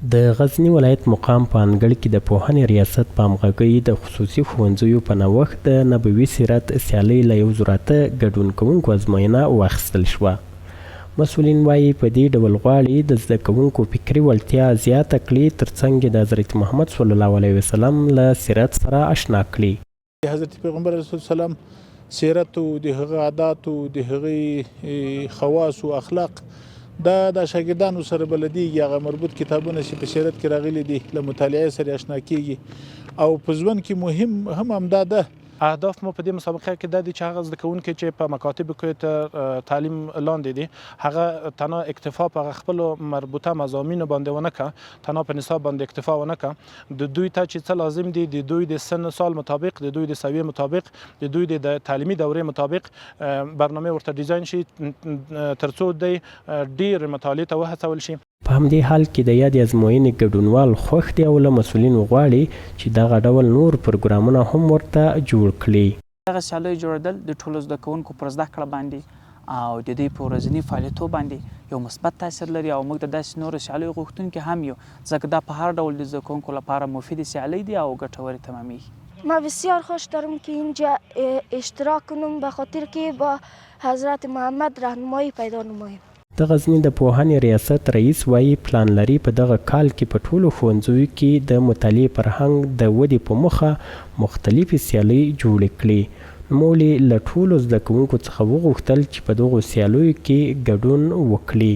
د غزنی ولایت مقام په انګړ کې د پوهنې ریاست په همغږۍ د خصوصي ښوونځیو په نوښت د نبوي سیرت سیالۍ له 1000 ګډون کوونکو ازموینه واخیستل شوه. مسؤلین وایي په دې ډول غواړي د زده کوونکو فکري وړتیا زیاته کړي ترڅنګ د حضرت محمد صلی الله علیه وسلم له سیرت سره اشنا کړي. حضرت پیغمبر رسول سلام سیرت او د هغه عادات او د هغه خواص او اخلاق دا د شاګردانو سره بلدیږي. هغه مربوط کتابونه چې په سیرت کې راغلي دي له مطالعې سره آشنا کیږي او په ژوند کې مهم هم همدا ده. اهداف مو په دې مسابقه کې د دې چې هغه زده کوونکي چې په مکاتب کې تعلیم لاندې دي هغه تنها اکتفا په خپل مربوطه مضامین باندې ونه کا، تنها په نصاب باندې اکتفا ونه کا، د دوی ته چې څه لازم دي د دوی د سن سال مطابق، د دوی د سویې مطابق، د دوی د تعلیمي دورې مطابق برنامه ورته ډیزاین شي ترڅو دوی ډیر مطالعه ته وهڅول شي. په همدې حال کې د یادې ازموینې ګډونوال خوښ دي او له مسؤلینو غواړي چې دغه ډول نور پروګرامونه هم ورته جوړ کړي. دغه سیالیو جوړېدل د ټولو زده کوونکو پر زده کړه باندې او د دوی په ورځني فعالیتونو باندې یو مثبت تاثیر لري او موږ د داسې نورو سیالیو غوښتونکي هم یو، ځکه دا په هر ډول د زده کوونکو لپاره مفید سیالۍ دي او ګټورې تمامیږي. ما بسیار خوش دارم که اینجا اشتراک کنم به خاطر که با حضرت محمد راهنمایی پیدا نمایم. د غزنی د پوهنې ریاست رئیس وایي پلان لري په دغه کال کې په ټولو ښوونځیو کې د مطالعې فرهنګ د ودې په موخه مختلفې سیالۍ جوړې کړي. نوموړي له ټولو زده کوونکو څخه وغوښتل چې په دغو سیالیو کې ګډون وکړي.